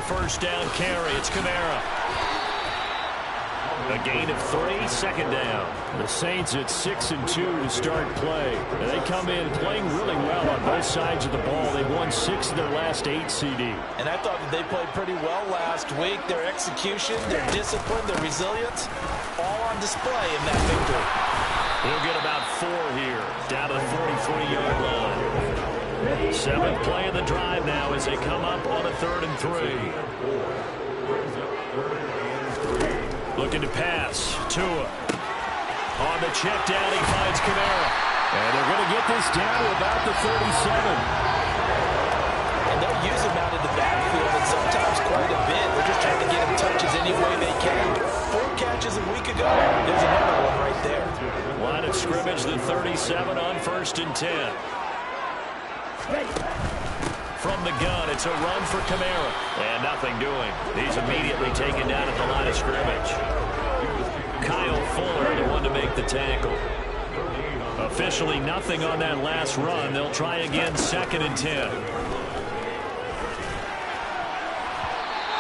first down carry. It's Kamara. A gain of 3, second down. The Saints at 6-2 to start play. And they come in playing really well on both sides of the ball. They won 6 of their last 8 CD. And I thought that they played pretty well last week. Their execution, their discipline, their resilience, all on display in that victory. We'll get about 4 here, down to the 43-yard line. 7th play of the drive now as they come up on a 3rd and 3. Looking to pass. Tua. On the check down, he finds Kamara. And they're going to get this down to about the 37. And they'll use him out in the backfield, and sometimes quite a bit. They're just trying to get him touches any way they can. 4 catches a week ago. There's another one right there. Line of scrimmage, the 37 on 1st and 10. From the gun, it's a run for Kamara. And nothing doing. He's immediately taken down at the line of scrimmage. Kyle Fuller, the one to make the tackle. Officially nothing on that last run. They'll try again, 2nd and 10.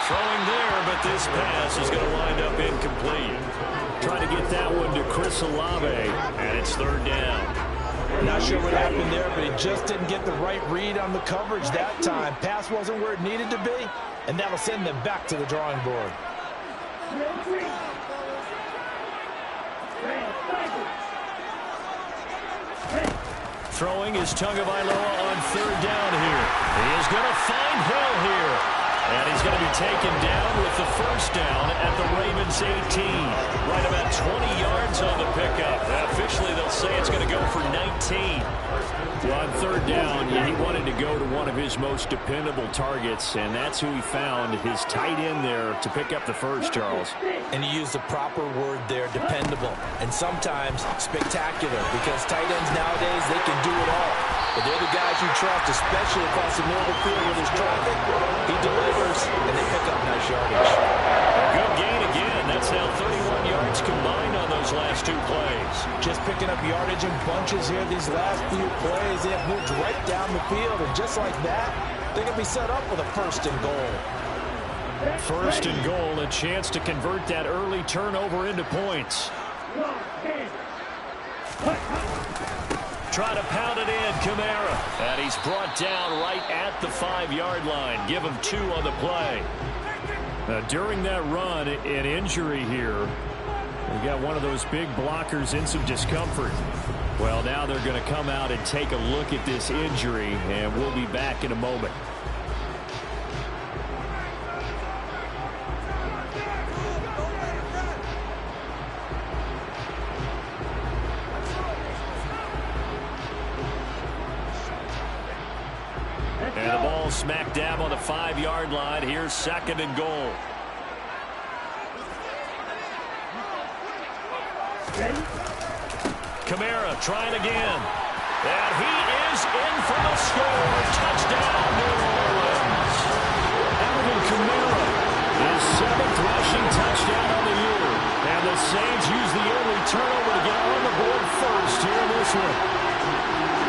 Throwing there, but this pass is going to wind up incomplete. Trying to get that one to Chris Olave, and it's 3rd down. Not sure what happened there, but he just didn't get the right read on the coverage that time. Pass wasn't where it needed to be, and that'll send them back to the drawing board. Throwing is Tagovailoa on 3rd down here. He is going to find Hill here. And he's going to be taken down with the first down at the Ravens 18. Right about 20 yards on the pickup. Officially, they'll say it's going to go for 19. Well, on 3rd down, he wanted to go to one of his most dependable targets, and that's who he found, his tight end there to pick up the first, Charles. And he used the proper word there, dependable, and sometimes spectacular, because tight ends nowadays, they can do it all. But they're the guys you trust, especially across the middle of the field where there's traffic. He delivers, and they pick up nice yardage. A good gain again. That's now 31 yards combined on those last 2 plays. Just picking up yardage in bunches here these last few plays. They have moved right down the field, and just like that, they're going to be set up with a 1st and goal. 1st and goal, a chance to convert that early turnover into points. Try to pound it in, Kamara. And he's brought down right at the 5-yard line. Give him 2 on the play. During that run, an injury here. We got one of those big blockers in some discomfort. Well, now they're going to come out and take a look at this injury, and we'll be back in a moment. And the ball smack dab on the 5-yard line. Here's 2nd and goal. Kamara trying again. And he is in for the score. Touchdown, New Orleans. Alvin Kamara, his 7th rushing touchdown on the year. And the Saints use the early turnover to get on the board first here in this one.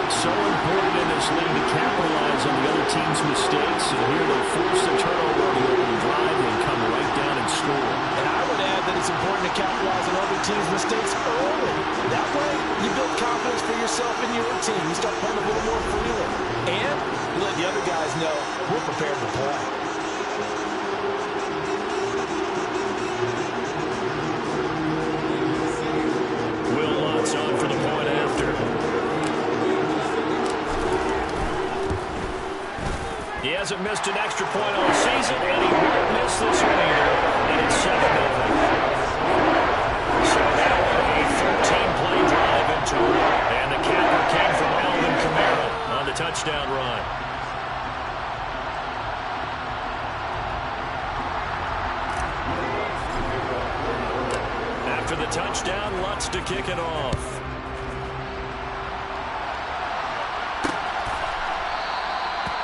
So important in this league to capitalize on the other team's mistakes. And here they force the turnover on the opening drive and come right down and score. And I would add that it's important to capitalize on other teams' mistakes early. That way, you build confidence for yourself and your team. You start playing a little more freely. And you let the other guys know we're prepared to play. Will Lutz on for the point after. He hasn't missed an extra point all season, and he won't miss this one either. And it's 7-0. So now a 13-play drive in total. And the capper came from Alvin Kamara on the touchdown run. After the touchdown, Lutz to kick it off.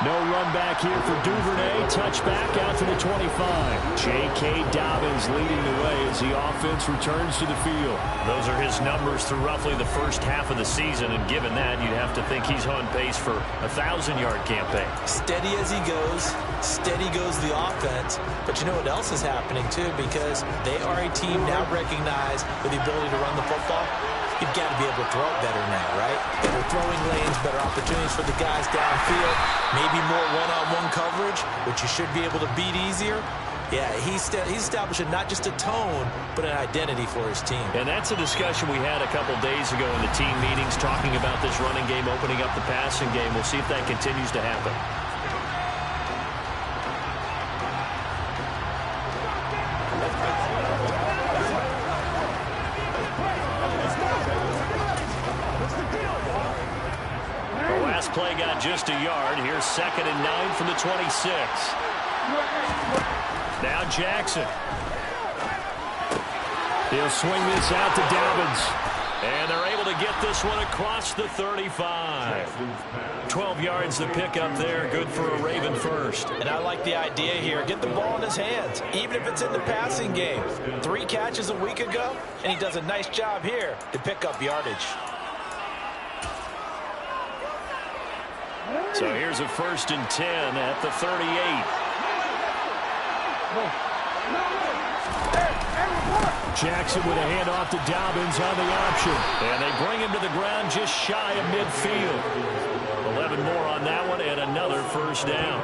No run back here for Duvernay. Touchback out to the 25. J.K. Dobbins leading the way as the offense returns to the field. Those are his numbers through roughly the first half of the season, and given that, you'd have to think he's on pace for a 1,000-yard campaign. Steady as he goes, steady goes the offense. But you know what else is happening, too? Because they are a team now recognized with the ability to run the football. You've got to be able to throw it better now, right? Better throwing lanes, better opportunities for the guys downfield, maybe more one-on-one coverage, which you should be able to beat easier. Yeah, he's establishing not just a tone, but an identity for his team. And that's a discussion we had a couple days ago in the team meetings, talking about this running game, opening up the passing game. We'll see if that continues to happen. Play got just a yard. Here's 2nd and 9 from the 26. Now Jackson. He'll swing this out to Dobbins. And they're able to get this one across the 35. 12 yards to pick up there. Good for a Raven first. And I like the idea here. Get the ball in his hands, even if it's in the passing game. 3 catches a week ago, and he does a nice job here to pick up yardage. So here's a 1st and 10 at the 38. Jackson with a handoff to Dobbins on the option. And they bring him to the ground just shy of midfield. 11 more on that one and another 1st down.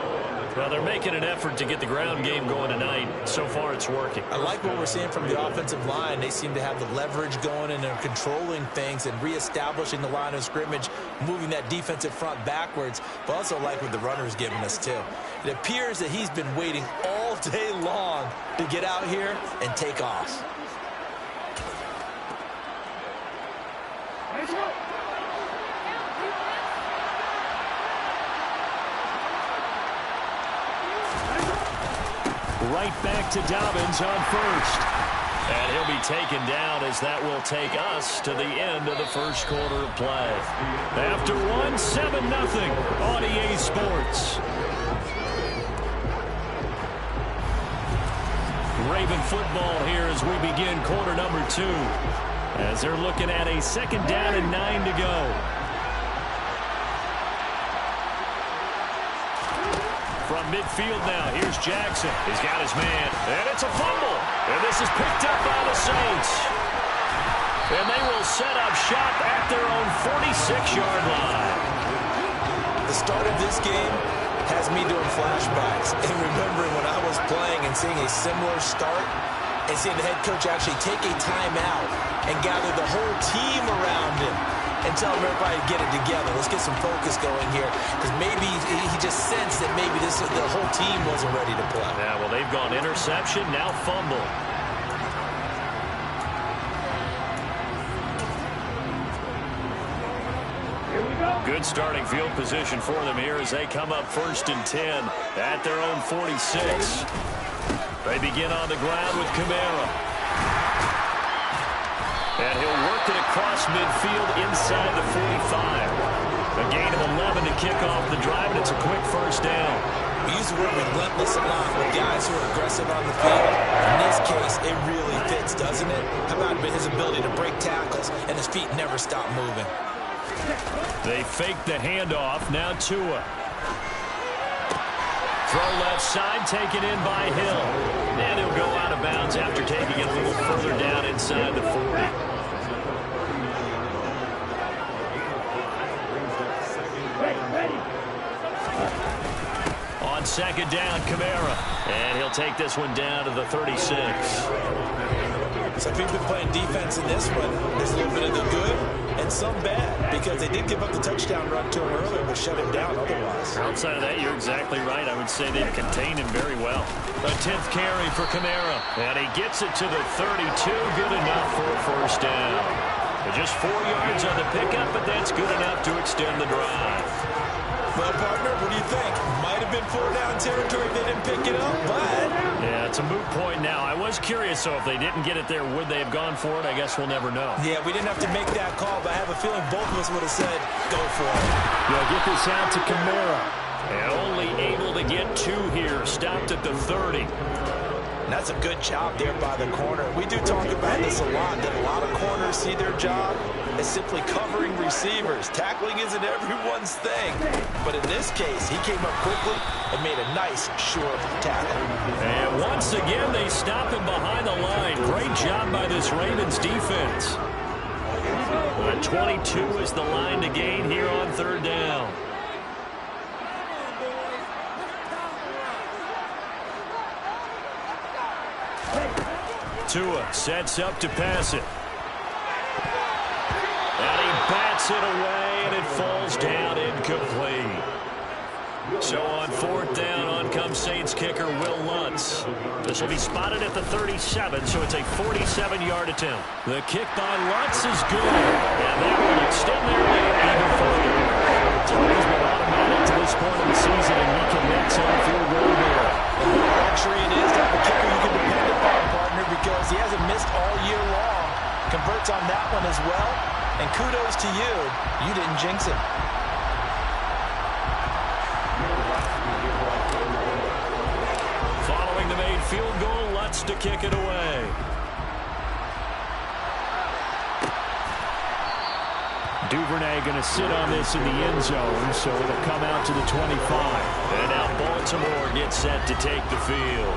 Well, they're making an effort to get the ground game going tonight. So far, it's working. I like what we're seeing from the offensive line. They seem to have the leverage going, and they're controlling things and reestablishing the line of scrimmage, moving that defensive front backwards. But also like what the runner's giving us, too. It appears that he's been waiting all day long to get out here and take off. Right back to Dobbins on 1st. And he'll be taken down as that will take us to the end of the 1st quarter of play. After 1, 7-0 on EA Sports. Raven football here as we begin quarter number 2. As they're looking at a 2nd down and 9 to go. From midfield now, here's Jackson. He's got his man, and it's a fumble. And this is picked up by the Saints. And they will set up shop at their own 46-yard line. The start of this game has me doing flashbacks and remembering when I was playing and seeing a similar start and seeing the head coach actually take a timeout and gather the whole team around him and tell everybody to get it together. Let's get some focus going here, because maybe he just sensed that maybe the whole team wasn't ready to play. Yeah, well, they've gone interception, now fumble. Good starting field position for them here as they come up 1st and 10 at their own 46. They begin on the ground with Kamara. And he'll work it across midfield inside the 45. A gain of 11 to kick off the drive, and it's a quick 1st down. We use the word relentless a lot with guys who are aggressive on the field. In this case, it really fits, doesn't it? How about his ability to break tackles, and his feet never stop moving. They fake the handoff. Now Tua. Throw left side, taken in by Hill. And he'll go out of bounds after taking it a little further down inside the 40. On 2nd down, Kamara. And he'll take this one down to the 36. So if we've been playing defense in this one, there's a little bit of the good and some bad, because they did give up the touchdown run to him earlier, but shut him down otherwise. Outside of that, you're exactly right. I would say they've contained him very well. A 10th carry for Kamara. And he gets it to the 32. Good enough for a 1st down. But just 4 yards on the pickup, but that's good enough to extend the drive. Well, partner, what do you think? Might have been 4-down territory if they didn't pick it up, but... Yeah, it's a moot point now. I was curious, so if they didn't get it there, would they have gone for it? I guess we'll never know. Yeah, we didn't have to make that call, but I have a feeling both of us would have said, go for it. Yeah, get this out to Kamara. And only able to get 2 here. Stopped at the 30. And that's a good job there by the corner. We do talk about this a lot, that a lot of corners see their job is simply covering receivers. Tackling isn't everyone's thing. But in this case, he came up quickly and made a nice, short tackle. And once again, they stop him behind the line. Great job by this Ravens defense. 22 is the line to gain here on third down. Tua sets up to pass it. And he bats it away, and it falls down incomplete. So on fourth down, on comes Saints kicker Will Lutz. This will be spotted at the 37, so it's a 47-yard attempt. The kick by Lutz is good, and that will extend their lead even further. So he's been automatic to this point of the season, and he connects on field goal there. And what a luxury it is to have a kicker you can depend upon, partner, because he hasn't missed all year long. Converts on that one as well, and kudos to you. You didn't jinx him. Following the made field goal, Lutz to kick it away. Duvernay going to sit on this in the end zone, so it'll come out to the 25. And now Baltimore gets set to take the field.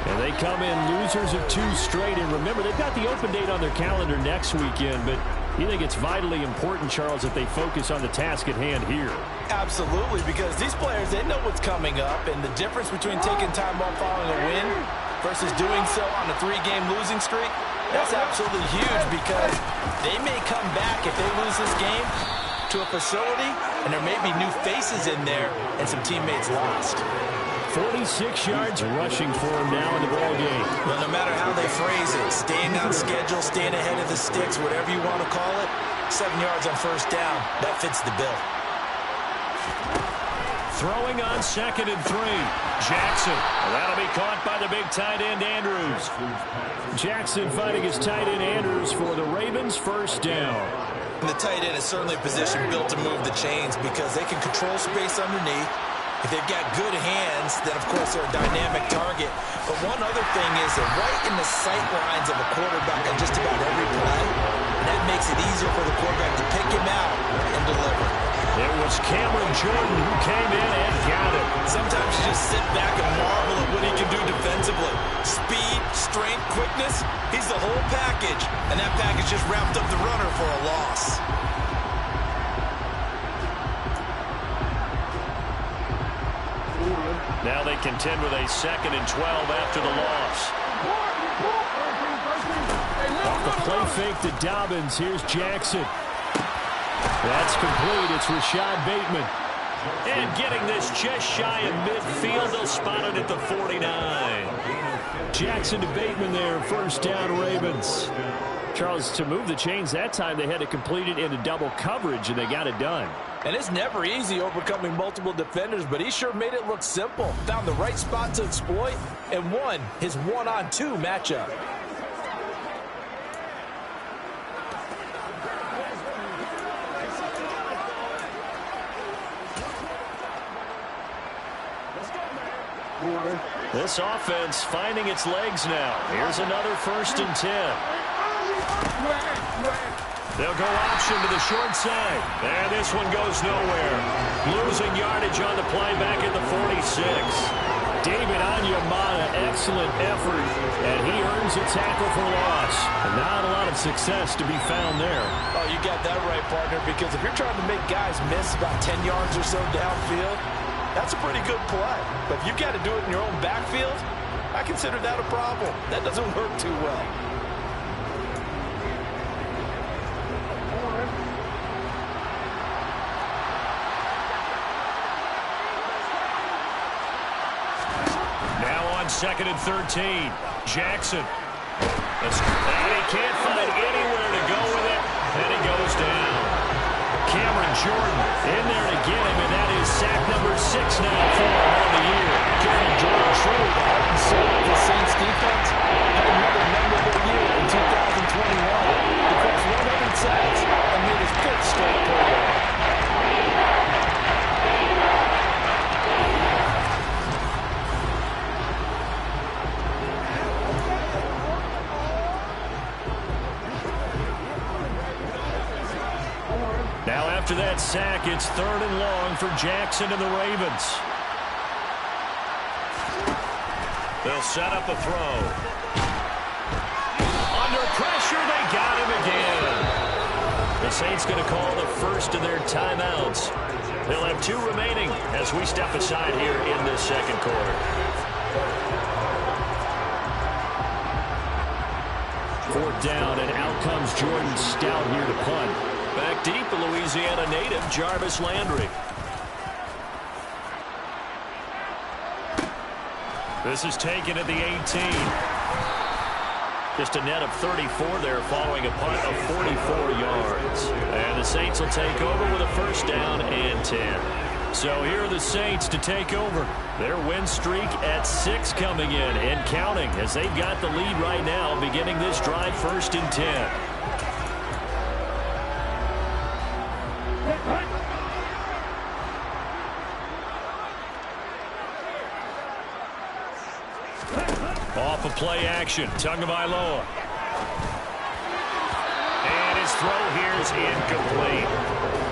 And they come in losers of 2 straight. And remember, they've got the open date on their calendar next weekend, but you think it's vitally important, Charles, that they focus on the task at hand here. Absolutely, because these players, they know what's coming up, and the difference between taking time off following a win versus doing so on a 3-game losing streak, that's absolutely huge, because they may come back if they lose this game to a facility, and there may be new faces in there and some teammates lost. 46 yards rushing for him now in the ball game. Well, no matter how they phrase it, staying on schedule, staying ahead of the sticks, whatever you want to call it, 7 yards on first down, that fits the bill. Throwing on 2nd and 3. Jackson. That'll be caught by the big tight end, Andrews. Jackson fighting his tight end, Andrews, for the Ravens' first down. And the tight end is certainly a position built to move the chains because they can control space underneath. If they've got good hands, then, of course, they're a dynamic target. But one other thing is they're right in the sight lines of a quarterback on just about every play. And that makes it easier for the quarterback to pick him out and deliver. It was Cameron Jordan who came in and got it. Sometimes you just sit back and marvel at what he can do defensively. Speed, strength, quickness, he's the whole package. And that package just wrapped up the runner for a loss. Now they contend with a 2nd and 12 after the loss. Off the play fake to Dobbins. Here's Jackson. That's complete. It's Rashad Bateman. And getting this just shy of midfield. They'll spot it at the 49. Jackson to Bateman there. First down, Ravens. Charles, to move the chains that time, they had to complete it into double coverage, and they got it done. And it's never easy overcoming multiple defenders, but he sure made it look simple. Found the right spot to exploit and won his 1-on-2 matchup. This offense finding its legs now. Here's another 1st and 10. They'll go option to the short side. And this one goes nowhere. Losing yardage on the play back at the 46. David Onyemata, excellent effort. And he earns a tackle for loss. And not a lot of success to be found there. Oh, you got that right, partner, because if you're trying to make guys miss about 10 yards or so downfield, that's a pretty good play. But if you got to do it in your own backfield, I consider that a problem. That doesn't work too well. Now on 2nd and 13. Jackson. And he can't find anywhere to go with it. And he goes down. Cameron Jordan in there to get him, and that is sack number 6 now for him on the year. Cameron Jordan truly the heart and soul of the Saints defense. Had another memorable year in 2021. He crossed 100 sacks and made his 5th straight Pro Bowl. Now after that sack, it's 3rd and long for Jackson and the Ravens. They'll set up a throw. Under pressure, they got him again. The Saints going to call the first of their timeouts. They'll have 2 remaining as we step aside here in this second quarter. 4th down, and out comes Jordan Stout here to punt. Back deep, a Louisiana native, Jarvis Landry. This is taken at the 18. Just a net of 34 there following a punt of 44 yards. And the Saints will take over with a 1st down and 10. So here are the Saints to take over. Their win streak at 6 coming in and counting as they've got the lead right now beginning this drive 1st and 10. Off of play action, Tagovailoa. And his throw here is incomplete. I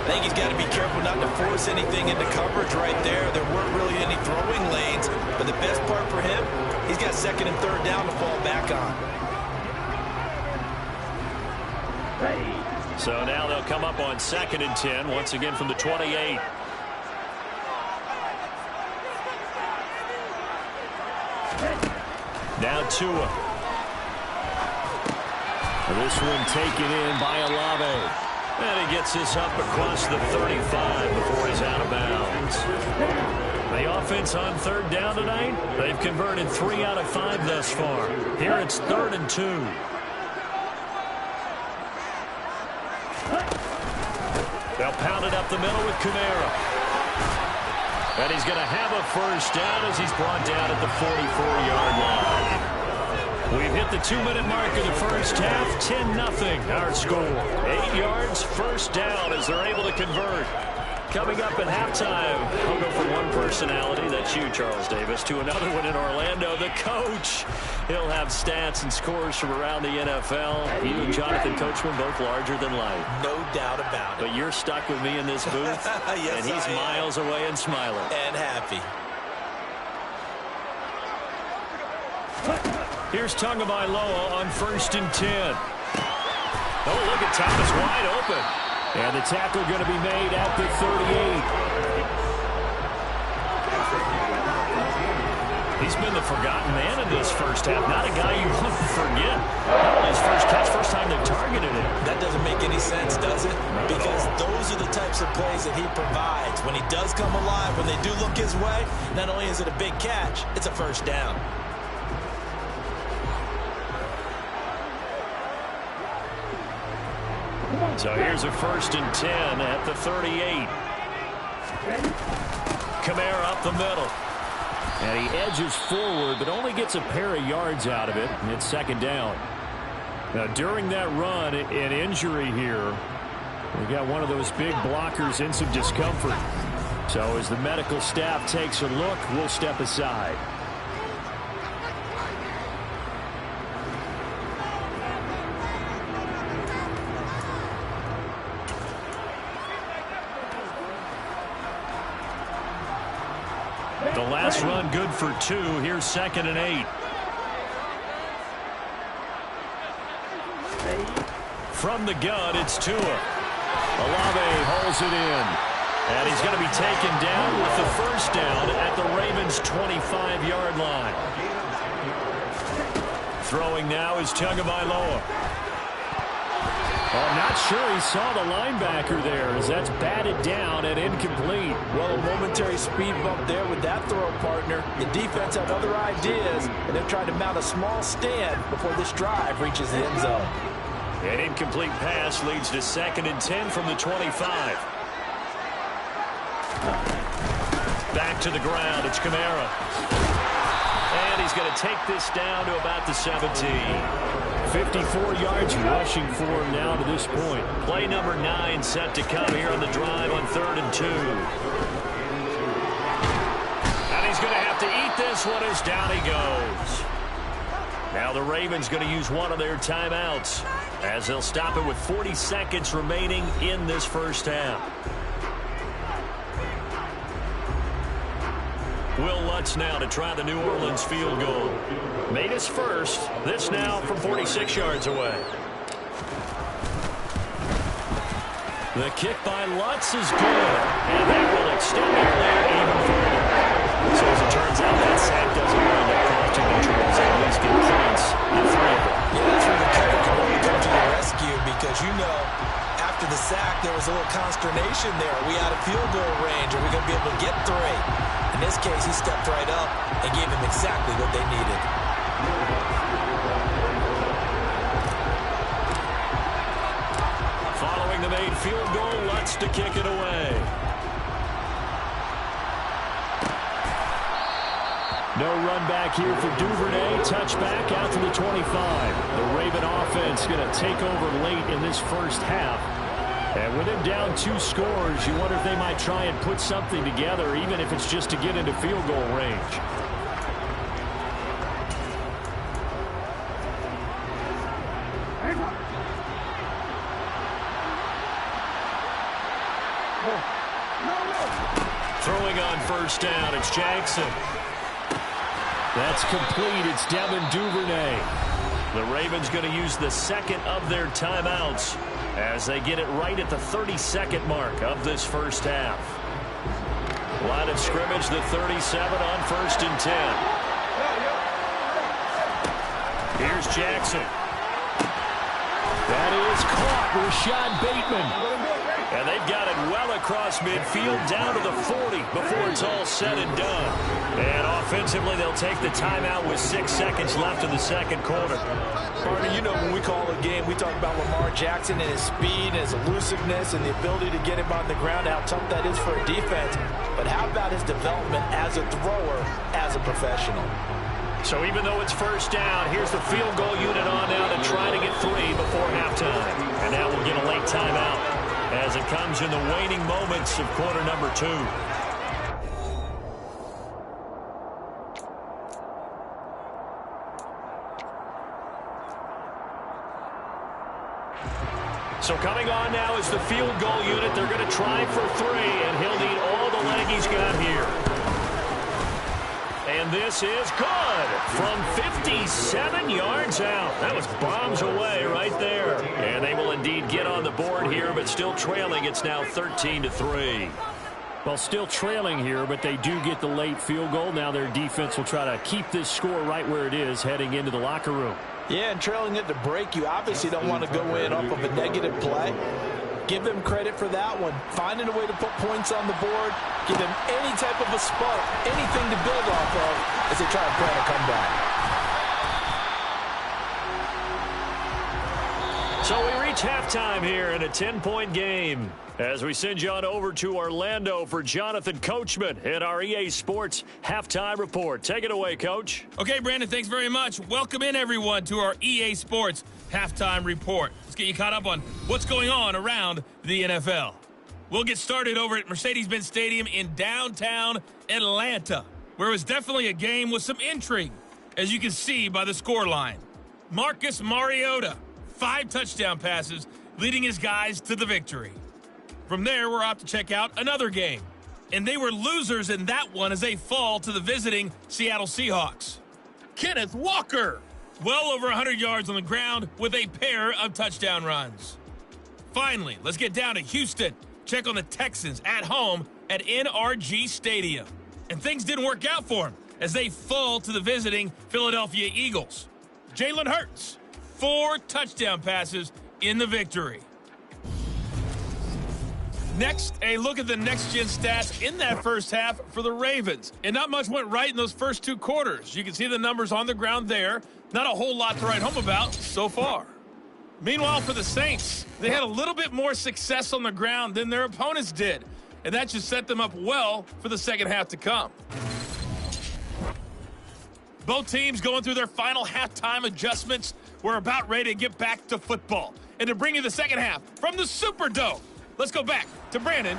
think he's got to be careful not to force anything into coverage right there. There weren't really any throwing lanes, but the best part for him, he's got 2nd and 3rd down to fall back on. So now they'll come up on 2nd and 10, once again from the 28. Now Tua. This one taken in by Olave. And he gets this up across the 35 before he's out of bounds. The offense on 3rd down tonight, they've converted 3 out of 5 thus far. Here it's 3rd and 2. They'll pound it up the middle with Kamara. And he's going to have a 1st down as he's brought down at the 44-yard line. We've hit the 2-minute mark of the first half. 10-0 our score. 8 yards, 1st down as they're able to convert. Coming up at halftime, we'll go from one personality, that's you, Charles Davis, to another one in Orlando, the coach. He'll have stats and scores from around the NFL. You and Jonathan Coachman both larger than life. No doubt about it. But you're stuck with me in this booth, yes, and he's miles away and smiling. And happy. Here's Tagovailoa on 1st and 10. Oh, look at Thomas wide open. And the tackle going to be made at the 38. He's been the forgotten man in this first half. Not a guy you want to forget. His first catch, first time they've targeted him. That doesn't make any sense, does it? Because those are the types of plays that he provides. When he does come alive, when they do look his way, not only is it a big catch, it's a 1st down. So here's a 1st and 10 at the 38. Kamara up the middle. And he edges forward, but only gets a pair of yards out of it. And it's 2nd down. Now, during that run, an injury here. We got one of those big blockers in some discomfort. So as the medical staff takes a look, we'll step aside. The last run good for 2. Here's 2nd and 8. From the gun, it's Tua. Olave holds it in. And he's going to be taken down with the 1st down at the Ravens' 25-yard line. Throwing now is Tagovailoa. I'm not sure he saw the linebacker there as that's batted down and incomplete. Well, a momentary speed bump there with that throw, partner. The defense had other ideas, and they're trying to mount a small stand before this drive reaches the end zone. An incomplete pass leads to 2nd and 10 from the 25. Back to the ground. It's Kamara. And he's going to take this down to about the 17. 54 yards rushing for him now to this point. Play number 9 set to come here on the drive on 3rd and 2. And he's going to have to eat this one as down he goes. Now the Ravens going to use one of their timeouts. as they'll stop it with 40 seconds remaining in this first half. Will Lutz now to try the New Orleans field goal. Made his first. This now from 46 yards away. The kick by Lutz is good, and that will extend their lead even further. So as it turns out, that sack doesn't wind up costing the Trojans. At least get points in 3 of them. Yeah, that's where the kicker can really come to the rescue because, you know, after the sack, there was a little consternation there. Are we out of field goal range? Are we going to be able to get 3? In this case, he stepped right up and gave them exactly what they needed. Following the made field goal, Lutz to kick it away. No run back here for Duvernay. Touchback out to the 25. The Raven offense going to take over late in this first half. And with him down 2 scores, you wonder if they might try and put something together, even if it's just to get into field goal range. Throwing on first down, it's Jackson. That's complete. It's Devin Duvernay. The Ravens going to use the second of their timeouts as they get it right at the 32nd mark of this first half. Line of scrimmage, the 37 on 1st and 10. Here's Jackson. That is caught. Rashad Bateman. And they've got it well across midfield down to the 40 before it's all said and done. And offensively, they'll take the timeout with 6 seconds left in the second quarter. Partner, you know when we call a game, we talk about Lamar Jackson and his speed and his elusiveness and the ability to get him on the ground, how tough that is for a defense. But how about his development as a thrower, as a professional? So even though it's first down, here's the field goal unit on now to try to get 3 before halftime. And now we'll get a late timeout as it comes in the waning moments of quarter number 2. So coming on now is the field goal unit. They're going to try for 3, and he'll need all the leg he's got here. And this is good from 57 yards out. That was bombs away right there. And they will indeed get on the board here, but still trailing. It's now 13-3. Well, still trailing here, but they do get the late field goal. Now their defense will try to keep this score right where it is heading into the locker room. Yeah, and trailing it to break, you obviously don't want to go in off of a negative play. Give them credit for that one. Finding a way to put points on the board, give them any type of a spark, anything to build off of as they try and plan a comeback. So we reach halftime here in a 10-point game as we send you on over to Orlando for Jonathan Coachman in our EA Sports Halftime Report. Take it away, Coach. Okay, Brandon, thanks very much. Welcome in, everyone, to our EA Sports Halftime Report. Let's get you caught up on what's going on around the NFL. We'll get started over at Mercedes-Benz Stadium in downtown Atlanta, where it was definitely a game with some intrigue, as you can see by the scoreline. Marcus Mariota, 5 touchdown passes, leading his guys to the victory. From there, we're off to check out another game. And they were losers in that one as they fall to the visiting Seattle Seahawks. Kenneth Walker, well over 100 yards on the ground with a pair of touchdown runs. Finally, let's get down to Houston. Check on the Texans at home at NRG Stadium. And things didn't work out for them as they fall to the visiting Philadelphia Eagles. Jalen Hurts, 4 touchdown passes in the victory. Next, a look at the next-gen stats in that first half for the Ravens. And not much went right in those first 2 quarters. You can see the numbers on the ground there. Not a whole lot to write home about so far. Meanwhile, for the Saints, they had a little bit more success on the ground than their opponents did. And that just set them up well for the second half to come. Both teams going through their final halftime adjustments. We're about ready to get back to football. And to bring you the second half from the Superdome, let's go back to Brandon.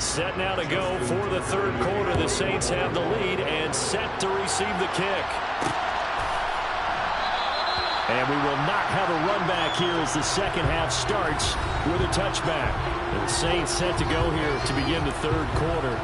Set now to go for the third quarter. The Saints have the lead and set to receive the kick. And we will not have a run back here as the second half starts with a touchback. The Saints set to go here to begin the third quarter.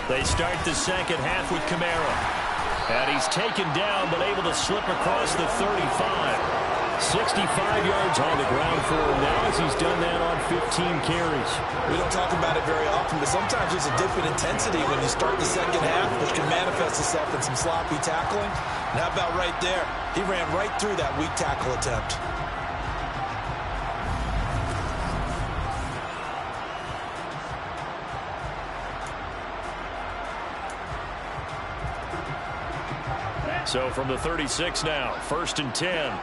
They start the second half with Kamara. And he's taken down but able to slip across the 35. 65 yards on the ground for him now as he's done that on 15 carries. We don't talk about it very often, but sometimes there's a dip in intensity when you start the second half, which can manifest itself in some sloppy tackling. And how about right there? He ran right through that weak tackle attempt. So from the 36 now, 1st and 10.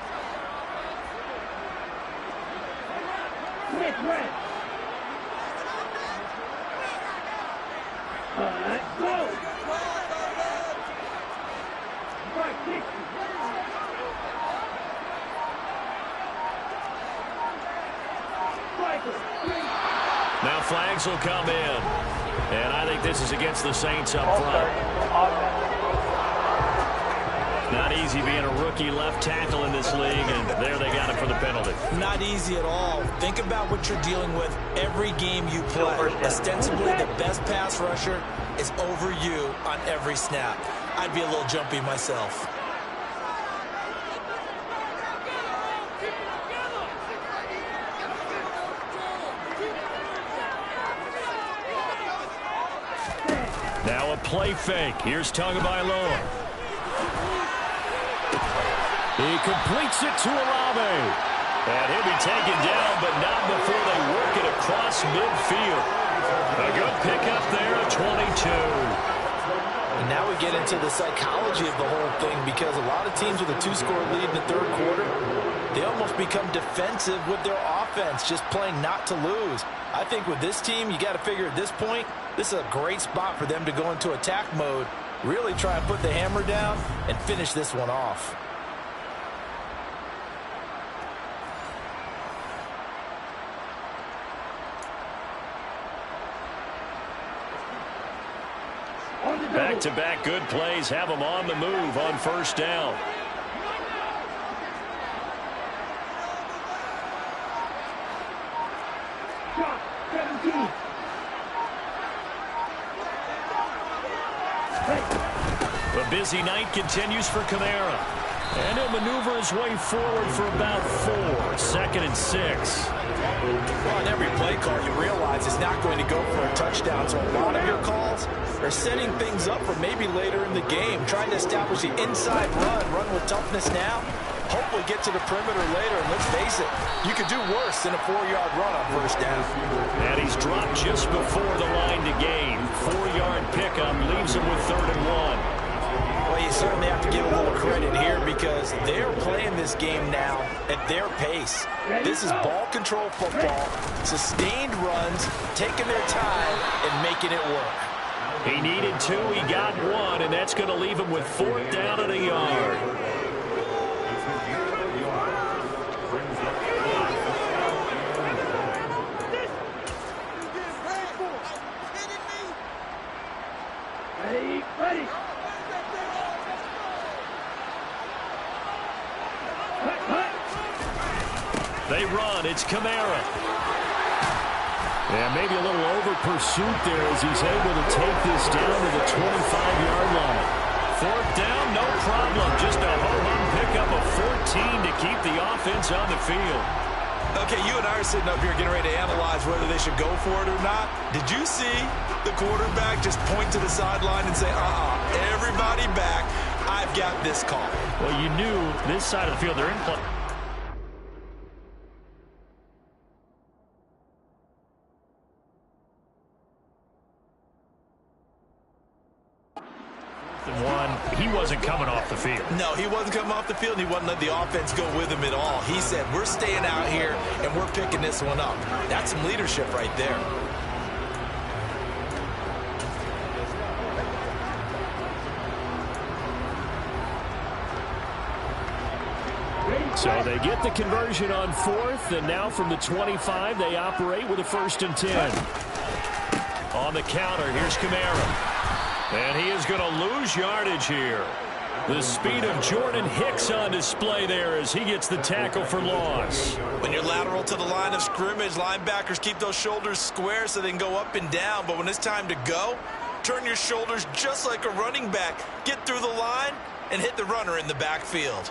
Now flags will come in. And I think this is against the Saints up front. Not easy being a rookie left tackle in this league, and there they got it for the penalty. Not easy at all. Think about what you're dealing with every game you play. Ostensibly, the best pass rusher is over you on every snap. I'd be a little jumpy myself. Now a play fake. Here's Tagovailoa. He completes it to Olave. And he'll be taken down, but not before they work it across midfield. A good pickup there at 22. And now we get into the psychology of the whole thing, because a lot of teams with a two-score lead in the third quarter, they almost become defensive with their offense, just playing not to lose. I think with this team, you got to figure at this point, this is a great spot for them to go into attack mode, really try and put the hammer down and finish this one off. Back-to-back good plays have them on the move on first down. The busy night continues for Kamara. And he'll maneuver his way forward for about 4. 2nd and 6. Well, on every play call, you realize it's not going to go for a touchdown. So a lot of your calls are setting things up for maybe later in the game, trying to establish the inside run with toughness now. Hopefully get to the perimeter later. And let's face it, you could do worse than a 4-yard run on first down. And he's dropped just before the line to gain. 4-yard pickup leaves him with 3rd and 1. Well, you certainly have to give a little credit here because they're playing this game now at their pace. This is ball control football, sustained runs, taking their time and making it work. He needed 2, he got 1, and that's going to leave him with 4th down and a yard. Ready. They run. It's Kamara. And maybe a little over pursuit there as he's able to take this down to the 25-yard line. 4th down, no problem. Just a ho-hum pickup of 14 to keep the offense on the field. Okay, you and I are sitting up here getting ready to analyze whether they should go for it or not. Did you see the quarterback just point to the sideline and say, everybody back, I've got this call? Well, you knew this side of the field, they're in play. he wasn't coming off the field. No, he wasn't coming off the field, and he wasn't letting the offense go with him at all. He said, we're staying out here, and we're picking this one up. That's some leadership right there. So they get the conversion on 4th, and now from the 25, they operate with a 1st and 10. On the counter, here's Kamara. And he is going to lose yardage here. The speed of Jordan Hicks on display there as he gets the tackle for loss. When you're lateral to the line of scrimmage, linebackers keep those shoulders square so they can go up and down. But when it's time to go, turn your shoulders just like a running back. Get through the line and hit the runner in the backfield.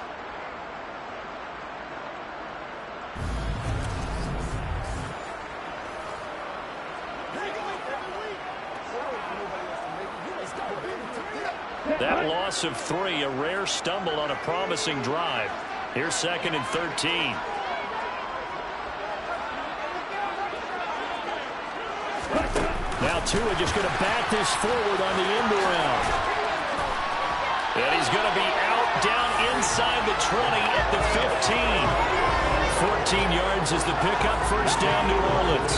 That loss of 3, a rare stumble on a promising drive. Here's 2nd and 13. Now Tua just going to bat this forward on the end around. And he's going to be out down inside the 20 at the 15. 14 yards is the pickup, 1st down New Orleans.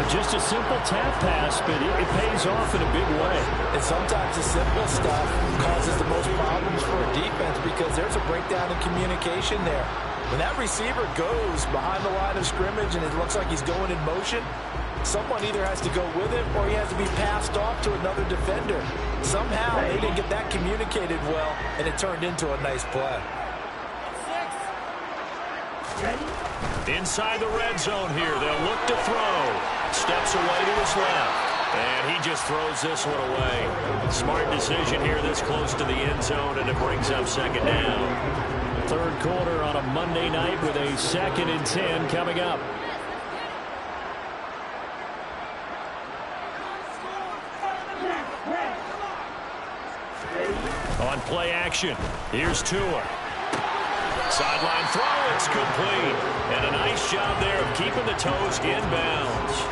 Just a simple tap pass, but it pays off in a big way. And sometimes the simple stuff causes the most problems for a defense because there's a breakdown in communication there. When that receiver goes behind the line of scrimmage and it looks like he's going in motion, someone either has to go with him or he has to be passed off to another defender. Somehow they didn't get that communicated well, and it turned into a nice play. Inside the red zone here, they'll look to throw. Steps away to his left. And he just throws this one away. Smart decision here this close to the end zone, and it brings up 2nd down. 3rd quarter on a Monday night with a 2nd and 10 coming up. On play action, here's Tua. Sideline throw, it's complete. And a nice job there of keeping the toes inbounds.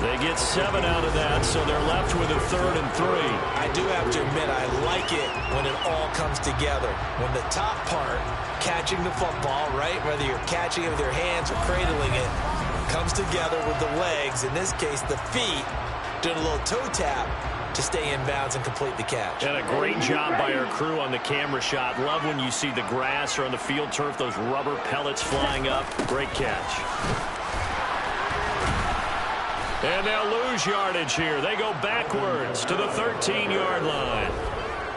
They get 7 out of that, so they're left with a 3rd and 3. I do have to admit, I like it when it all comes together. When the top part, catching the football, right, whether you're catching it with your hands or cradling it, comes together with the legs, in this case the feet, doing a little toe tap to stay in bounds and complete the catch. And a great job by our crew on the camera shot. Love when you see the grass or on the field turf, those rubber pellets flying up. Great catch. And they'll lose yardage here. They go backwards to the 13-yard line.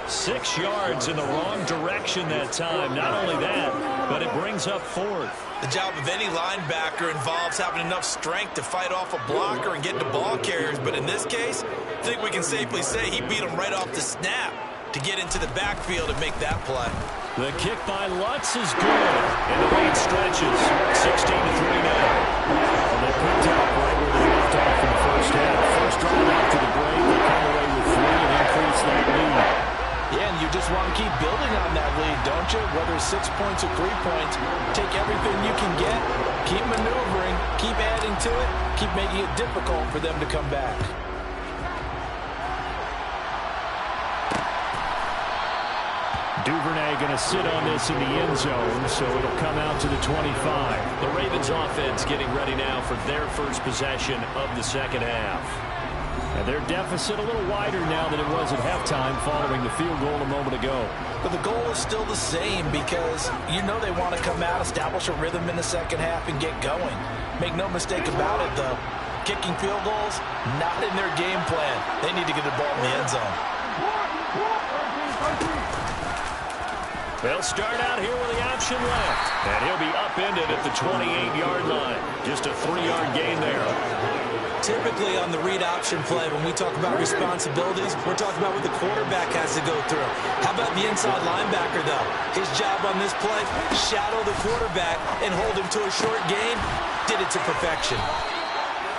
6 yards in the wrong direction that time. Not only that, but it brings up 4th. The job of any linebacker involves having enough strength to fight off a blocker and get to ball carriers. But in this case, I think we can safely say he beat him right off the snap to get into the backfield and make that play. The kick by Lutz is good. And the lead stretches. 16-3 now. And they picked up right where they left off in the first half. First drive after the break, they come away with 3 and increase that lead. Yeah, and you just want to keep building on that lead, don't you? Whether it's 6 points or 3 points, take everything you can get, keep maneuvering, keep adding to it, keep making it difficult for them to come back. Duvernay going to sit on this in the end zone, so it'll come out to the 25. The Ravens offense getting ready now for their first possession of the second half. And their deficit a little wider now than it was at halftime following the field goal a moment ago. But the goal is still the same because you know they want to come out, establish a rhythm in the second half, and get going. Make no mistake about it, though. Kicking field goals, not in their game plan. They need to get the ball in the end zone. They'll start out here with the option left. And he'll be upended at the 28-yard line. Just a 3-yard gain there. Typically on the read option play, when we talk about responsibilities, we're talking about what the quarterback has to go through. How about the inside linebacker, though? His job on this play, shadow the quarterback and hold him to a short gain. Did it to perfection.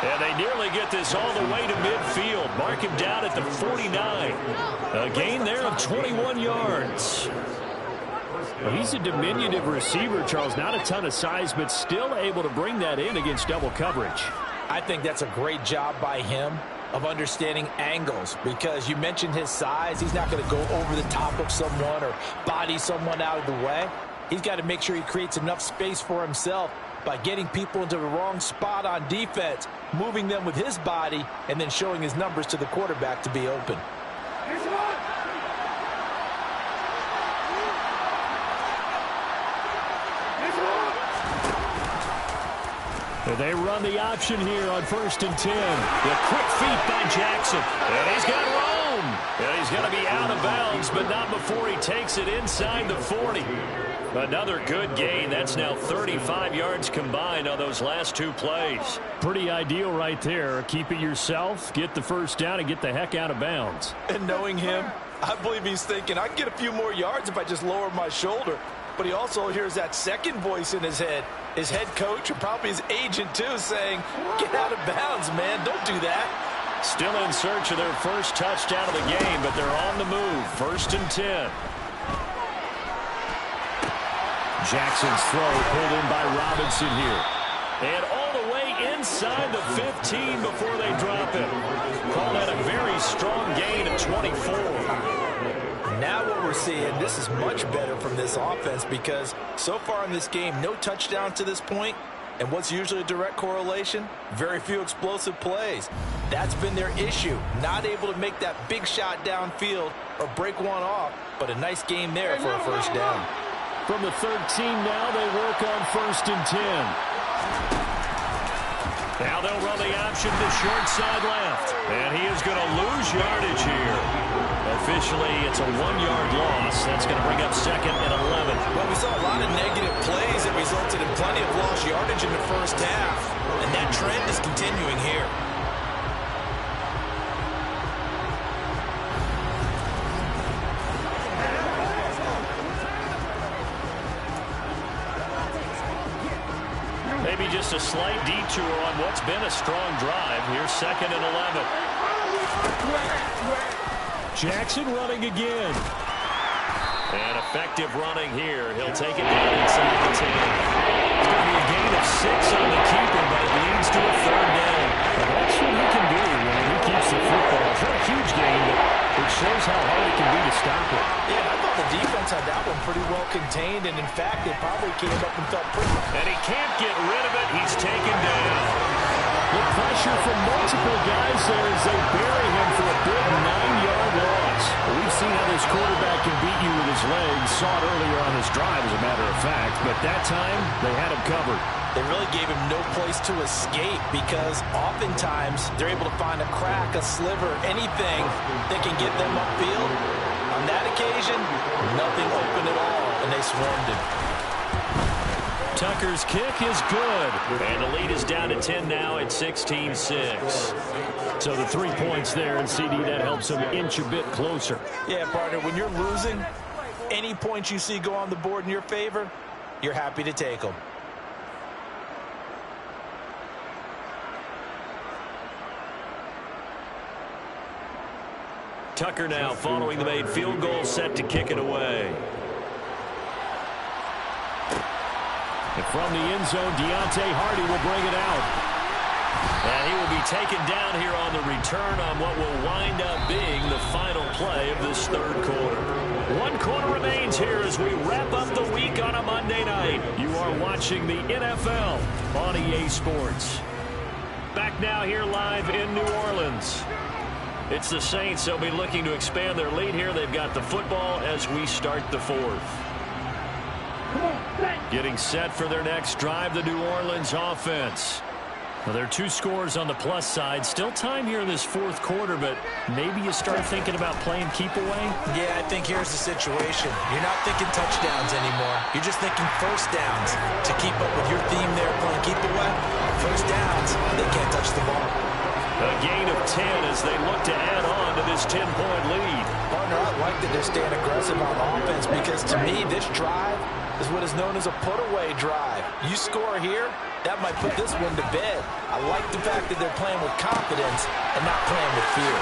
And they nearly get this all the way to midfield. Mark him down at the 49. A gain there of 21 yards. Well, he's a diminutive receiver, Charles. Not a ton of size, but still able to bring that in against double coverage. I think that's a great job by him of understanding angles, because you mentioned his size. He's not going to go over the top of someone or body someone out of the way. He's got to make sure he creates enough space for himself by getting people into the wrong spot on defense, moving them with his body, and then showing his numbers to the quarterback to be open. They run the option here on 1st and 10. The quick feet by Jackson. And he's got room. And he's going to be out of bounds, but not before he takes it inside the 40. Another good gain. That's now 35 yards combined on those last 2 plays. Pretty ideal right there. Keep it yourself, get the first down, and get the heck out of bounds. And knowing him, I believe he's thinking, I can get a few more yards if I just lower my shoulder. But he also hears that second voice in his head. His head coach, or probably his agent too, saying, get out of bounds, man. Don't do that. Still in search of their first touchdown of the game, but they're on the move. 1st and 10. Jackson's throw pulled in by Robinson here. And all the way inside the 15 before they drop it. Call that a very strong gain of 24. Now what we're seeing, this is much better from this offense, because so far in this game, no touchdown to this point. And what's usually a direct correlation? Very few explosive plays. That's been their issue. Not able to make that big shot downfield or break one off, but a nice game there for a first down. From the 13 now, they work on 1st and 10. Now they'll run the option to short side left. And he is going to lose yardage here. Officially, it's a 1-yard loss. That's going to bring up 2nd and 11. Well, we saw a lot of negative plays that resulted in plenty of lost yardage in the first half. And that trend is continuing here. Maybe just a slight detour on what's been a strong drive. Here's 2nd and 11. Jackson running again. And effective running here. He'll take it down inside the 10. It's going to be a gain of 6 on the keeper, but it leads to a 3rd down. And that's what he can do when he keeps the football. It's not a huge gain, but it shows how hard it can be to stop it. Yeah, I thought the defense had that one pretty well contained, and in fact, they probably came up and felt pretty. And he can't get rid of it. He's taken down. The pressure from multiple guys there as they bury him for a big 9-yard loss. We've seen how this quarterback can beat you with his legs. Saw it earlier on this drive, as a matter of fact. But that time, they had him covered. They really gave him no place to escape, because oftentimes they're able to find a crack, a sliver, anything that can get them upfield. On that occasion, nothing open at all, and they swarmed him. Tucker's kick is good. And the lead is down to 10 now at 16-6. So the 3 points there, and CD, that helps them inch a bit closer. Yeah, partner, when you're losing, any points you see go on the board in your favor, you're happy to take them. Tucker now following the made field goal, set to kick it away. And from the end zone, Deontay Hardy will bring it out. And he will be taken down here on the return on what will wind up being the final play of this 3rd quarter. 1 quarter remains here as we wrap up the week on a Monday night. You are watching the NFL on EA Sports. Back now here live in New Orleans. It's the Saints. They'll be looking to expand their lead here. They've got the football as we start the 4th. Getting set for their next drive, the New Orleans offense. Well, there are 2 scores on the plus side. Still time here in this 4th quarter, but maybe you start thinking about playing keep away? Yeah, I think here's the situation. You're not thinking touchdowns anymore. You're just thinking first downs. To keep up with your theme there, playing keep away, first downs, they can't touch the ball. A gain of 10 as they look to add on to this 10-point lead. Partner, I like that they're staying aggressive on offense, because to me, this drive is what is known as a put-away drive. You score here, that might put this one to bed. I like the fact that they're playing with confidence and not playing with fear.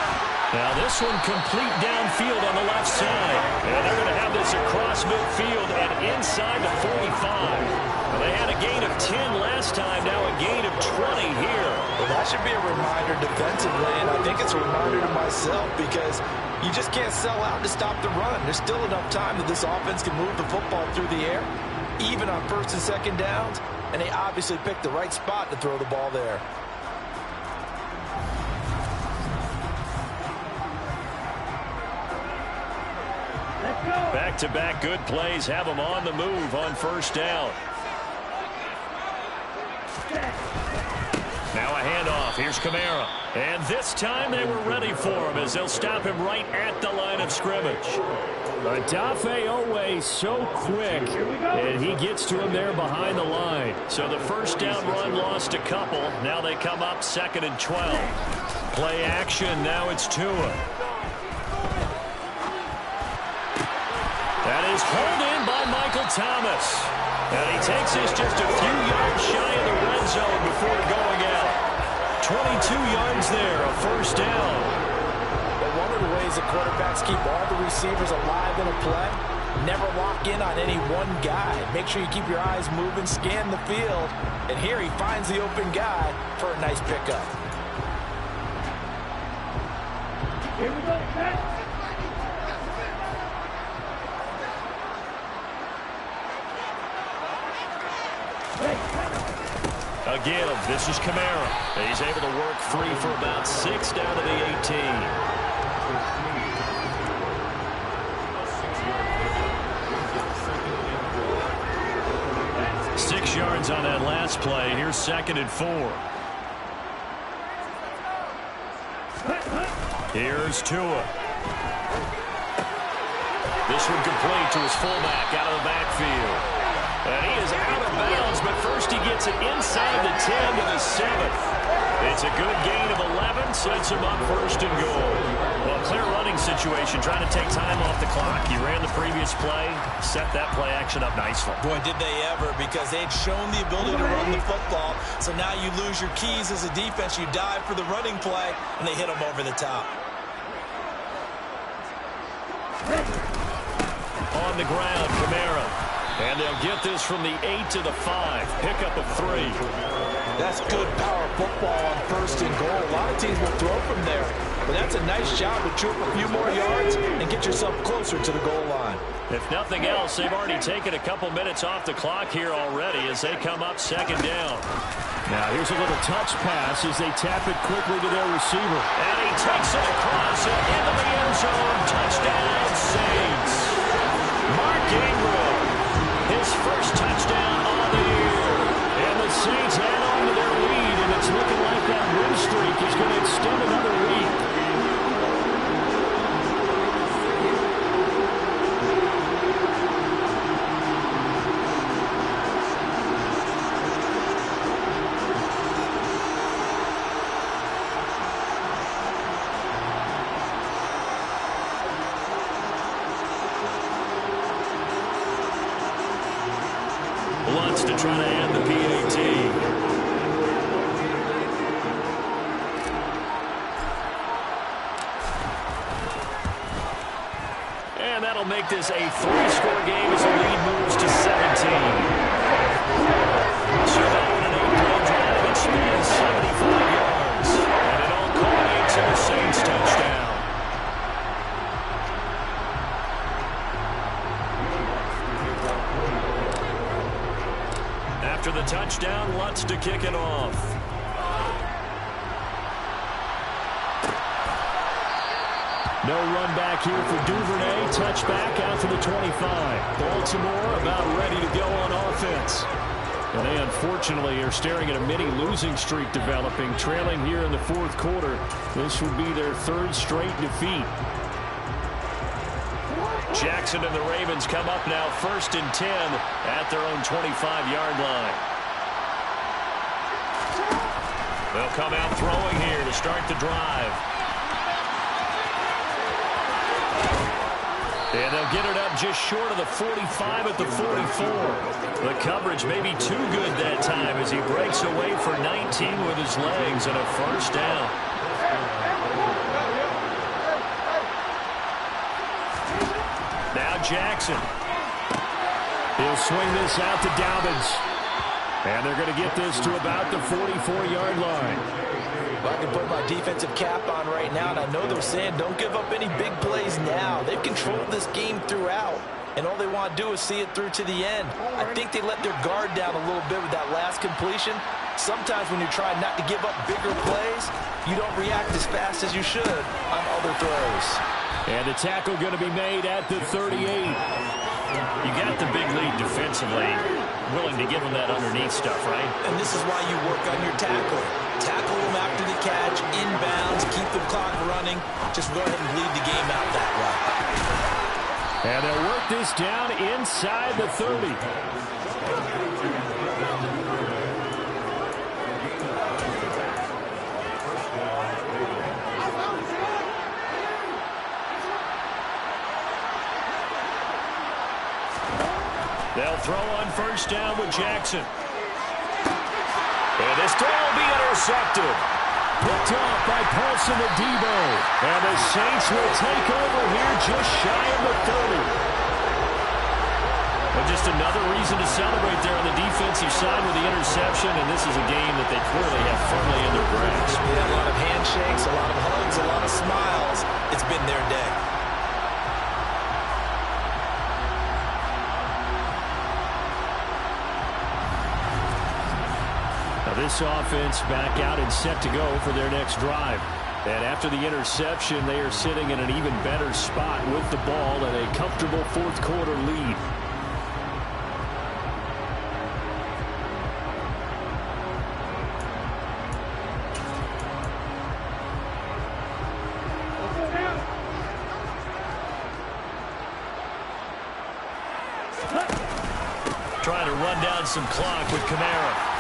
Now this one complete downfield on the left side. And they're going to have this across midfield and inside the 45. Well, they had a gain of 10 last time, now a gain of 20 here. Well, that that should be a reminder defensively, and I think it's a reminder to myself because you just can't sell out to stop the run. There's still enough time that this offense can move the football through the air, even on first and second downs, and they obviously picked the right spot to throw the ball there. Back-to-back good plays have them on the move on first down. Now a handoff. Here's Kamara. And this time they were ready for him as they'll stop him right at the line of scrimmage. Odafe Owe so quick, and he gets to him there behind the line. So the first down run lost a couple. Now they come up 2nd and 12. Play action. Now it's Tua. That is hauled in by Michael Thomas. And he takes this just a few yards shy of the red zone before going out. 22 yards there, a first down. But one of the ways that quarterbacks keep all the receivers alive in a play, never lock in on any one guy. Make sure you keep your eyes moving, scan the field. And here he finds the open guy for a nice pickup. Here we go, Matt. Again, this is Kamara. He's able to work free for about 6 down to the 18. Six yards on that last play. Here's 2nd and 4. Here's Tua. This one complete to his fullback out of the backfield. And he is out of bounds, but first he gets it inside the 10 to the 7th. It's a good gain of 11, sets him up 1st and goal. Well, clear running situation, trying to take time off the clock. He ran the previous play, set that play action up nicely. Boy, did they ever, because they'd shown the ability to run the football. So now you lose your keys as a defense. You dive for the running play, and they hit them over the top. On the ground, Kamara. And they'll get this from the 8 to the 5. Pickup of 3. That's good power football on 1st and goal. A lot of teams will throw from there. But that's a nice job to troop a few more yards and get yourself closer to the goal line. If nothing else, they've already taken a couple minutes off the clock here already as they come up 2nd down. Now here's a little touch pass as they tap it quickly to their receiver. And he takes it across and into the end zone. Touchdown, Saints. Mark Ingram. His first touchdown on the year. And the Saints add on to their lead, and it's looking like that win streak is going to extend another week. Wants to try to end the PAT. And that'll make this a 3-score game as the lead moves to 17. So that one an 8-play drive. It spans 75 yards. And it all culminates in a Saints touchdown. After the touchdown, Lutz to kick it off. No run back here for Duvernay. Touchback out to the 25. Baltimore about ready to go on offense. And they unfortunately are staring at a mini losing streak developing, trailing here in the 4th quarter. This would be their 3rd straight defeat. Jackson and the Ravens come up now 1st and 10 at their own 25-yard line. They'll come out throwing here to start the drive. And they'll get it up just short of the 45 at the 44. The coverage may be too good that time as he breaks away for 19 with his legs and a first down. Now Jackson. He'll swing this out to Dobbins. And they're going to get this to about the 44-yard line. Well, I can put my defensive cap on right now, and I know they're saying don't give up any big plays now. They've controlled this game throughout, and all they want to do is see it through to the end. I think they let their guard down a little bit with that last completion. Sometimes when you're trying not to give up bigger plays, you don't react as fast as you should on other throws. And the tackle going to be made at the 38. You got the big lead defensively, willing to give them that underneath stuff, right? And this is why you work on your tackle. Tackle them after the catch, inbounds, keep the clock running. Just go ahead and bleed the game out that way. And they'll work this down inside the 30. They'll throw on first down with Jackson. And this throw will be intercepted. Picked off by Paulson to Debo. And the Saints will take over here just shy of the 30. Well, just another reason to celebrate there on the defensive side with the interception. And this is a game that they clearly have firmly in their grasp. Yeah, a lot of handshakes, a lot of hugs, a lot of smiles. It's been their day. This offense back out and set to go for their next drive. And after the interception, they are sitting in an even better spot with the ball and a comfortable fourth quarter lead. Trying to run down some clock with Kamara.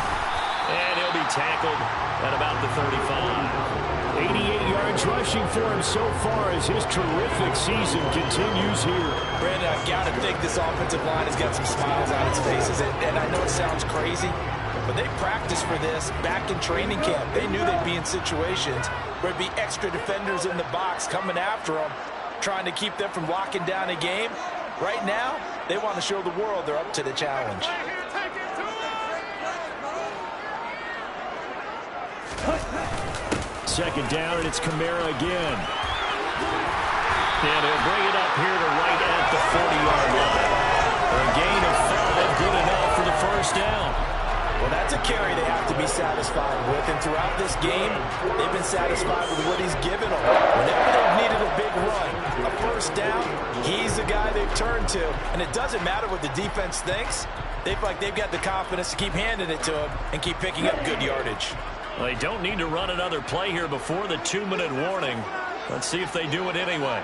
And he'll be tackled at about the 35. 88 yards rushing for him so far as his terrific season continues here. Brandon, I've got to think this offensive line has got some smiles on its faces. And I know it sounds crazy, but they practiced for this back in training camp. They knew they'd be in situations where there'd be extra defenders in the box coming after them, trying to keep them from locking down a game. Right now, they want to show the world they're up to the challenge. Second down, and it's Kamara again. And he'll bring it up here to right at the 40-yard line. A gain of 5, good enough for the first down. Well, that's a carry they have to be satisfied with. And throughout this game, they've been satisfied with what he's given them. Whenever they've needed a big run, a first down, he's the guy they've turned to. And it doesn't matter what the defense thinks. They feel like they've got the confidence to keep handing it to him and keep picking up good yardage. Well, they don't need to run another play here before the 2-minute warning. Let's see if they do it anyway.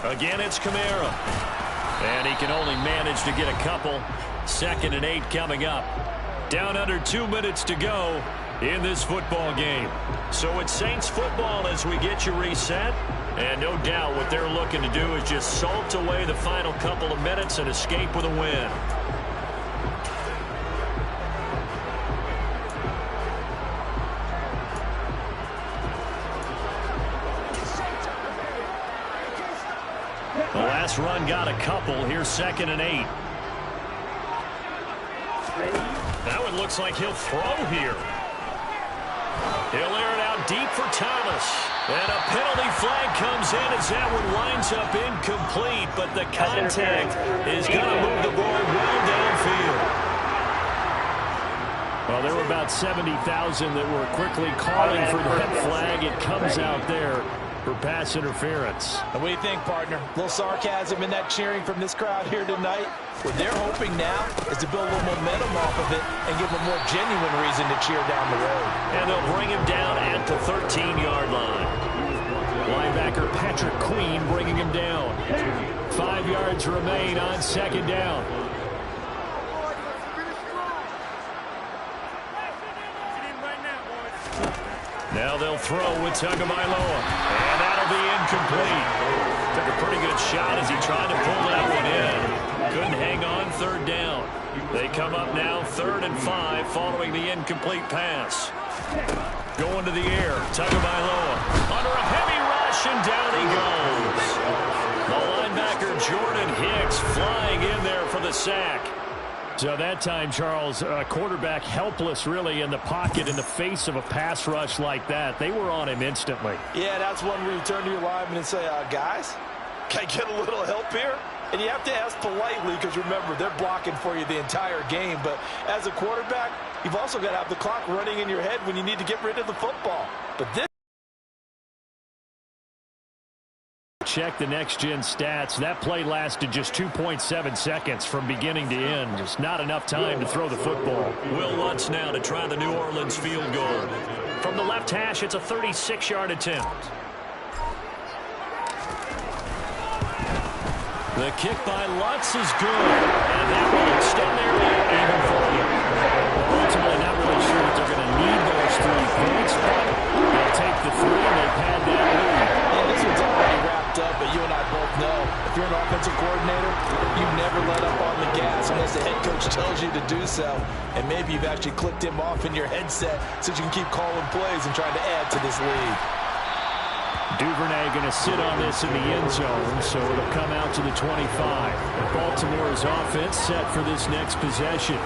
Again, it's Kamara. And he can only manage to get a couple. 2nd and 8 coming up. Down under 2 minutes to go in this football game. So it's Saints football as we get you reset. And no doubt what they're looking to do is just salt away the final couple of minutes and escape with a win. The last run got a couple. Here's 2nd and 8. That one looks like he'll throw here. He'll air it out deep for Thomas. And a penalty flag comes in as that one winds up incomplete. But the contact is going to move the ball well downfield. Well, there were about 70,000 that were quickly calling for that flag. It comes out there for pass interference. And what do you think, partner? A little sarcasm in that cheering from this crowd here tonight. What they're hoping now is to build a little momentum off of it and give them a more genuine reason to cheer down the road. And they'll bring him down at the 13-yard line. Linebacker Patrick Queen bringing him down. 5 yards remain on 2nd down. Now they'll throw with Tagovailoa. And that'll be incomplete. Took a pretty good shot as he tried to pull that one in. Couldn't hang on 3rd down. They come up now 3rd and 5 following the incomplete pass. Going to the air. Tagovailoa under a heavy rush, and down he goes. Jordan Hicks flying in there for the sack. So that time, Charles, quarterback helpless really in the pocket in the face of a pass rush like that. They were on him instantly. Yeah, that's one where you turn to your lineman and say, guys, can I get a little help here? And you have to ask politely because, remember, they're blocking for you the entire game. But as a quarterback, you've also got to have the clock running in your head when you need to get rid of the football. But this... Check the next-gen stats. That play lasted just 2.7 seconds from beginning to end. Just not enough time to throw the football. Will Lutz now to try the New Orleans field goal. From the left hash, it's a 36-yard attempt. The kick by Lutz is good. And that will extend their lead even further. Ultimately, not really sure that they're going to need those 3 points, but they'll take the 3 and they pad that lead. Yeah, this one's already wrapped up, but you and I both know if you're an offensive coordinator, you never let up on the gas unless the head coach tells you to do so. And maybe you've actually clicked him off in your headset so you can keep calling plays and trying to add to this lead. Duvernay going to sit on this in the end zone, so it'll come out to the 25. Baltimore's offense set for this next possession.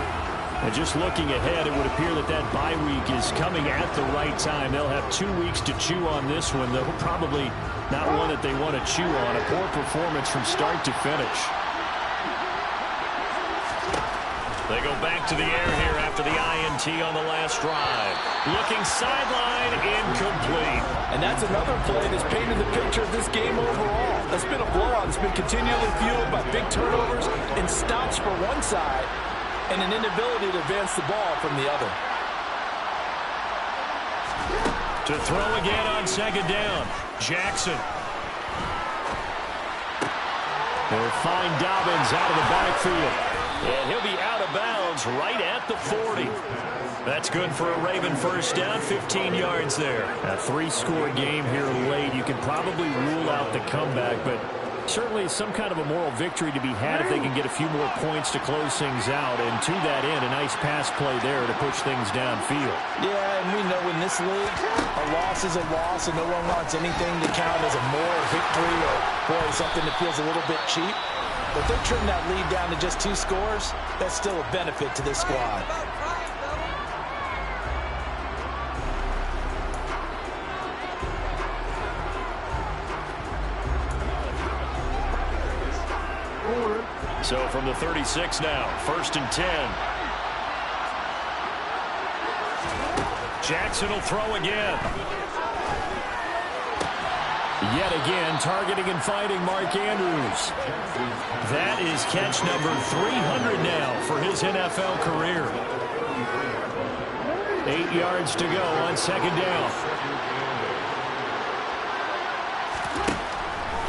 And just looking ahead, it would appear that that bye week is coming at the right time. They'll have 2 weeks to chew on this one, though probably not one that they want to chew on. A poor performance from start to finish. They go back to the air here after the INT on the last drive. Looking sideline, incomplete. And that's another play that's painted the picture of this game overall. That's been a blowout. It's been continually fueled by big turnovers and stops for one side and an inability to advance the ball from the other. To throw again on second down, Jackson. They'll find Dobbins out of the backfield. And he'll be out of bounds right at the 40. That's good for a Raven first down, 15 yards there. A 3-score game here late. You can probably rule out the comeback, but certainly some kind of a moral victory to be had if they can get a few more points to close things out. And to that end, a nice pass play there to push things downfield. Yeah, and we know in this league, a loss is a loss, and no one wants anything to count as a moral victory or, boy, something that feels a little bit cheap. But they're trimming that lead down to just 2 scores. That's still a benefit to this squad. So from the 36 now, 1st and 10. Jackson will throw again. Yet again, targeting and finding Mark Andrews. That is catch number 300 now for his NFL career. 8 yards to go on second down.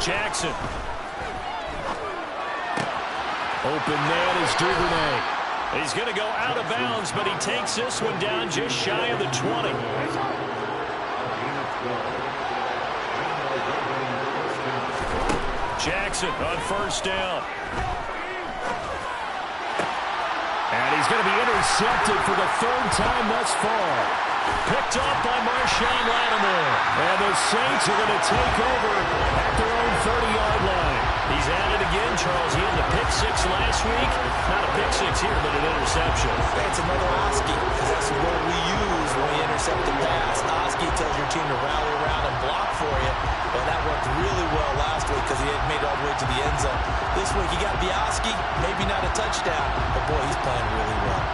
Jackson. Open man is Duvernay. He's going to go out of bounds, but he takes this one down just shy of the 20. Jackson on first down. And he's going to be intercepted for the 3rd time thus far. Picked up by Marshawn Lattimore. And the Saints are going to take over at their own 30-yard line. He's at it again, Charles. He had the pick 6 last week. Not a pick 6 here, but an interception. That's another Oski, because that's the word we use when we intercept the pass. Oski tells your team to rally around and block for you. Well, that worked really well last week because he had made it all the way to the end zone. This week, he got the Oski, maybe not a touchdown, but boy, he's playing really well.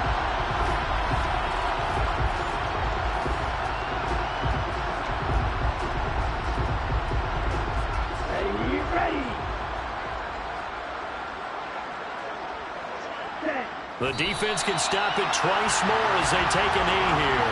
The defense can stop it twice more as they take a knee here.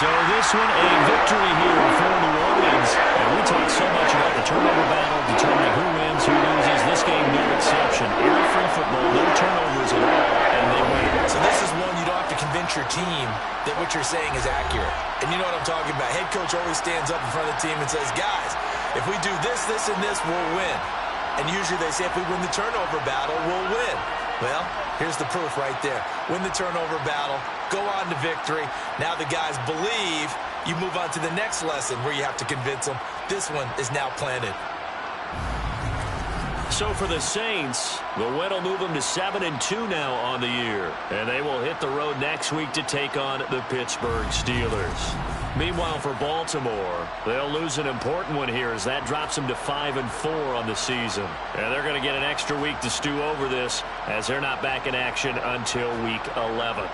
So this one, a victory here for New Orleans. And we talk so much about the turnover battle, determining who wins, who loses. This game, no exception. Error-free football, no turnovers at all, and they win. So this is one you don't have to convince your team that what you're saying is accurate. And you know what I'm talking about. Head coach always stands up in front of the team and says, guys, if we do this, this, and this, we'll win. And usually they say if we win the turnover battle, we'll win. Well, here's the proof right there. Win the turnover battle, go on to victory. Now the guys believe. You move on to the next lesson where you have to convince them. This one is now planted. So for the Saints, the win will move them to 7-2 now on the year. And they will hit the road next week to take on the Pittsburgh Steelers. Meanwhile, for Baltimore, they'll lose an important one here as that drops them to 5-4 on the season. And they're going to get an extra week to stew over this as they're not back in action until week 11.